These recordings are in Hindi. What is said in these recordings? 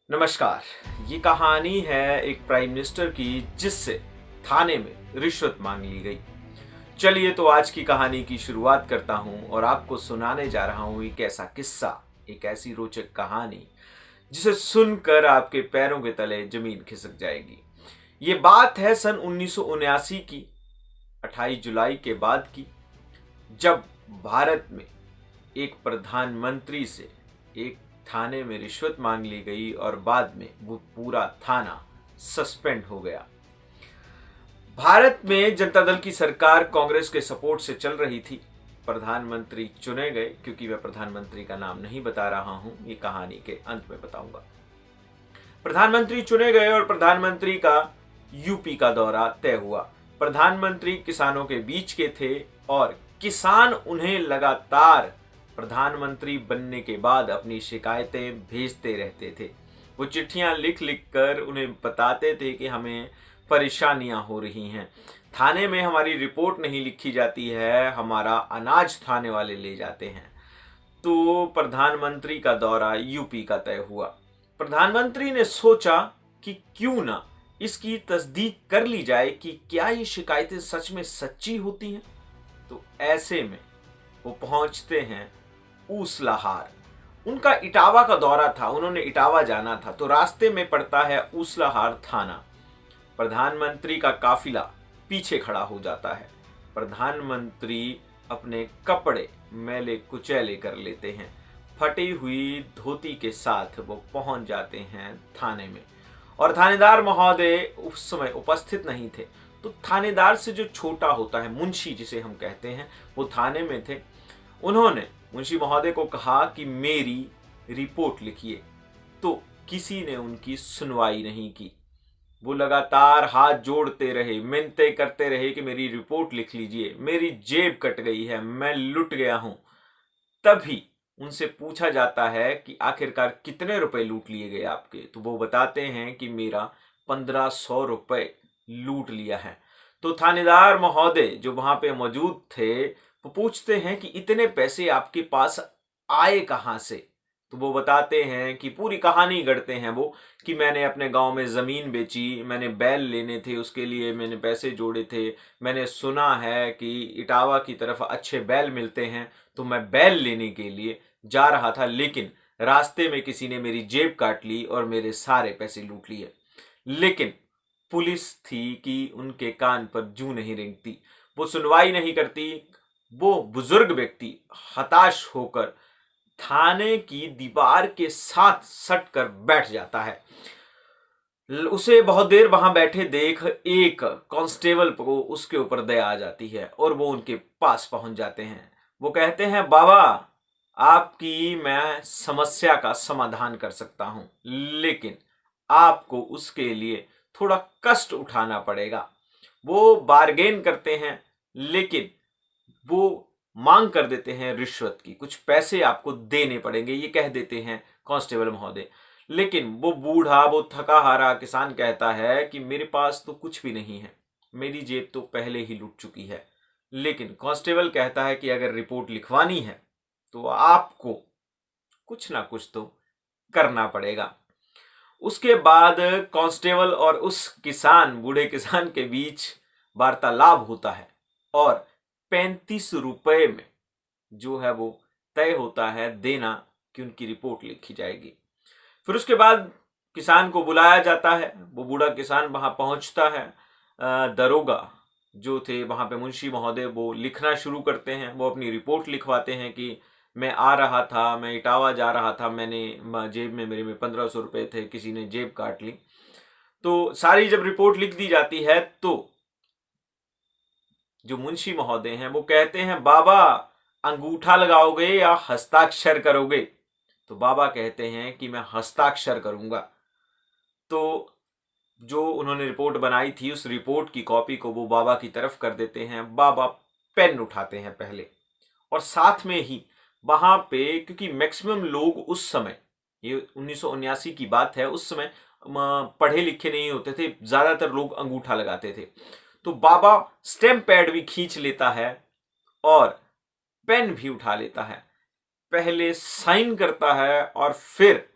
नमस्कार। ये कहानी है एक प्राइम मिनिस्टर की जिससे थाने में रिश्वत मांग ली गई। चलिए तो आज की कहानी की शुरुआत करता हूं और आपको सुनाने जा रहा हूं एक ऐसा किस्सा, एक ऐसी रोचक कहानी जिसे सुनकर आपके पैरों के तले जमीन खिसक जाएगी। ये बात है सन 1979 की, 28 जुलाई के बाद की, जब भारत में एक प्रधानमंत्री से एक थाने में रिश्वत मांग ली गई और बाद में वो पूरा थाना सस्पेंड हो गया। भारत में जनता दल की सरकार कांग्रेस के सपोर्ट से चल रही थी। प्रधानमंत्री चुने गए, क्योंकि मैं प्रधानमंत्री का नाम नहीं बता रहा हूं, ये कहानी के अंत में बताऊंगा। प्रधानमंत्री चुने गए और प्रधानमंत्री का यूपी का दौरा तय हुआ। प्रधानमंत्री किसानों के बीच के थे और किसान उन्हें लगातार प्रधानमंत्री बनने के बाद अपनी शिकायतें भेजते रहते थे। वो चिट्ठियां लिख लिख कर उन्हें बताते थे कि हमें परेशानियां हो रही हैं, थाने में हमारी रिपोर्ट नहीं लिखी जाती है, हमारा अनाज थाने वाले ले जाते हैं। तो प्रधानमंत्री का दौरा यूपी का तय हुआ। प्रधानमंत्री ने सोचा कि क्यों ना इसकी तस्दीक कर ली जाए कि क्या ये शिकायतें सच में सच्ची होती हैं। तो ऐसे में वो पहुंचते हैं ऊसलाहार। उनका इटावा का दौरा था, उन्होंने इटावा जाना था, तो रास्ते में पड़ता है ऊसलाहार थाना। प्रधानमंत्री का काफिला पीछे खड़ा हो जाता है। प्रधानमंत्री अपने कपड़े मैले कुचैले कर लेते हैं, फटी हुई धोती के साथ वो पहुंच जाते हैं थाने में। और थानेदार महोदय उस समय उपस्थित नहीं थे। तो थानेदार से जो छोटा होता है, मुंशी जिसे हम कहते हैं, वो थाने में थे। उन्होंने मुंशी महोदय को कहा कि मेरी रिपोर्ट लिखिए, तो किसी ने उनकी सुनवाई नहीं की। वो लगातार हाथ जोड़ते रहे, मिन्नतें करते रहे कि मेरी रिपोर्ट लिख लीजिए, मेरी जेब कट गई है, मैं लुट गया हूं। तभी उनसे पूछा जाता है कि आखिरकार कितने रुपए लूट लिए गए आपके। तो वो बताते हैं कि मेरा 1500 रुपए लूट लिया है। तो थानेदार महोदय जो वहां पे मौजूद थे वो पूछते हैं कि इतने पैसे आपके पास आए कहां से। तो वो बताते हैं कि पूरी कहानी गढ़ते हैं वो कि मैंने अपने गांव में जमीन बेची, मैंने बैल लेने थे, उसके लिए मैंने पैसे जोड़े थे, मैंने सुना है कि इटावा की तरफ अच्छे बैल मिलते हैं, तो मैं बैल लेने के लिए जा रहा था, लेकिन रास्ते में किसी ने मेरी जेब काट ली और मेरे सारे पैसे लूट लिए। लेकिन पुलिस थी कि उनके कान पर जूं नहीं रेंगती, वो सुनवाई नहीं करती। वो बुजुर्ग व्यक्ति हताश होकर थाने की दीवार के साथ सट कर बैठ जाता है। उसे बहुत देर वहां बैठे देख एक कांस्टेबल को उसके ऊपर दया आ जाती है और वो उनके पास पहुंच जाते हैं। वो कहते हैं, बाबा आपकी मैं समस्या का समाधान कर सकता हूं, लेकिन आपको उसके लिए थोड़ा कष्ट उठाना पड़ेगा। वो बार्गेन करते हैं, लेकिन वो मांग कर देते हैं रिश्वत की, कुछ पैसे आपको देने पड़ेंगे, ये कह देते हैं कांस्टेबल महोदय। लेकिन वो बूढ़ा, वो थका हारा किसान कहता है कि मेरे पास तो कुछ भी नहीं है, मेरी जेब तो पहले ही लूट चुकी है। लेकिन कांस्टेबल कहता है कि अगर रिपोर्ट लिखवानी है तो आपको कुछ ना कुछ तो करना पड़ेगा। उसके बाद कांस्टेबल और उस किसान, बूढ़े किसान के बीच वार्तालाप होता है और 35 रुपए में जो है वो तय होता है देना कि उनकी रिपोर्ट लिखी जाएगी। फिर उसके बाद किसान को बुलाया जाता है। वो बूढ़ा किसान वहां पहुंचता है। दरोगा जो थे वहां पे, मुंशी महोदय, वो लिखना शुरू करते हैं। वो अपनी रिपोर्ट लिखवाते हैं कि मैं आ रहा था, मैं इटावा जा रहा था, मैंने जेब में मेरे में 1500 रुपए थे, किसी ने जेब काट ली। तो सारी जब रिपोर्ट लिख दी जाती है तो जो मुंशी महोदय हैं वो कहते हैं, बाबा अंगूठा लगाओगे या हस्ताक्षर करोगे। तो बाबा कहते हैं कि मैं हस्ताक्षर करूंगा। तो जो उन्होंने रिपोर्ट बनाई थी उस रिपोर्ट की कॉपी को वो बाबा की तरफ कर देते हैं। बाबा पेन उठाते हैं पहले, और साथ में ही वहां पे, क्योंकि मैक्सिमम लोग उस समय, ये 1979 की बात है, उस समय पढ़े लिखे नहीं होते थे, ज्यादातर लोग अंगूठा लगाते थे। तो बाबा स्टैम्प पैड भी खींच लेता है और पेन भी उठा लेता है, पहले साइन करता है और फिर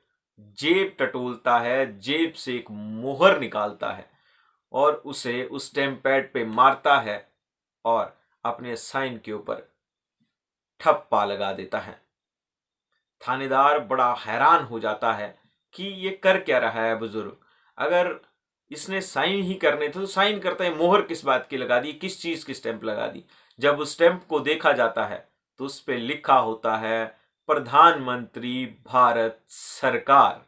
जेब टटोलता है, जेब से एक मोहर निकालता है और उसे उस स्टैम्प पैड पे मारता है और अपने साइन के ऊपर ठप्पा लगा देता है। थानेदार बड़ा हैरान हो जाता है कि ये कर क्या रहा है बुजुर्ग। अगर इसने साइन ही करने थे तो साइन करता है, मोहर किस बात की लगा दी, किस चीज की स्टैंप लगा दी। जब उस स्टैंप को देखा जाता है तो उस पे लिखा होता है प्रधानमंत्री भारत सरकार,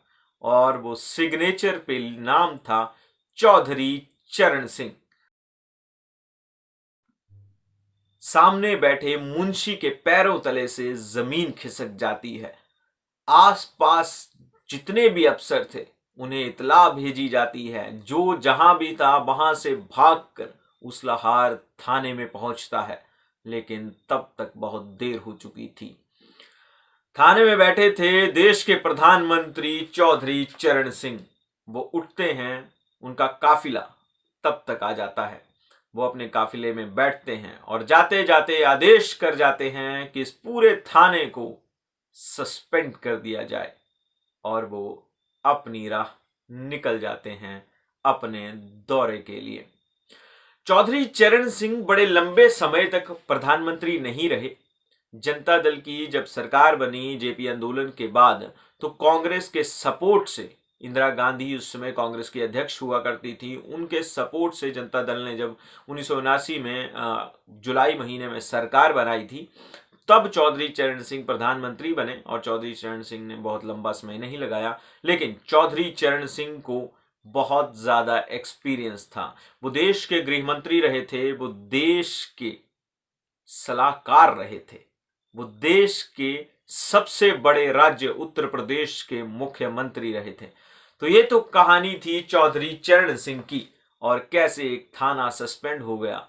और वो सिग्नेचर पे नाम था चौधरी चरण सिंह। सामने बैठे मुंशी के पैरों तले से जमीन खिसक जाती है। आसपास जितने भी अफसर थे उन्हें इतला भेजी जाती है। जो जहां भी था वहां से भागकर उस लहार थाने में पहुंचता है, लेकिन तब तक बहुत देर हो चुकी थी। थाने में बैठे थे देश के प्रधानमंत्री चौधरी चरण सिंह। वो उठते हैं, उनका काफिला तब तक आ जाता है। वो अपने काफिले में बैठते हैं और जाते जाते आदेश कर जाते हैं कि इस पूरे थाने को सस्पेंड कर दिया जाए, और वो अपनी राह निकल जाते हैं अपने दौरे के लिए। चौधरी चरण सिंह बड़े लंबे समय तक प्रधानमंत्री नहीं रहे। जनता दल की जब सरकार बनी जेपी आंदोलन के बाद, तो कांग्रेस के सपोर्ट से, इंदिरा गांधी उस समय कांग्रेस की अध्यक्ष हुआ करती थी, उनके सपोर्ट से जनता दल ने जब 1979 में जुलाई महीने में सरकार बनाई थी, तब चौधरी चरण सिंह प्रधानमंत्री बने। और चौधरी चरण सिंह ने बहुत लंबा समय नहीं लगाया, लेकिन चौधरी चरण सिंह को बहुत ज्यादा एक्सपीरियंस था। वो देश के गृह मंत्री रहे थे, वो देश के सलाहकार रहे थे, वो देश के सबसे बड़े राज्य उत्तर प्रदेश के मुख्यमंत्री रहे थे। तो ये तो कहानी थी चौधरी चरण सिंह की, और कैसे एक थाना सस्पेंड हो गया।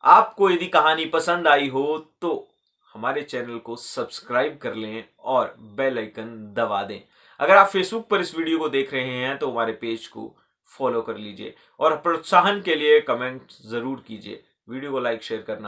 आपको यदि कहानी पसंद आई हो तो हमारे चैनल को सब्सक्राइब कर लें और बेल आइकन दबा दें। अगर आप फेसबुक पर इस वीडियो को देख रहे हैं तो हमारे पेज को फॉलो कर लीजिए, और प्रोत्साहन के लिए कमेंट जरूर कीजिए। वीडियो को लाइक शेयर करना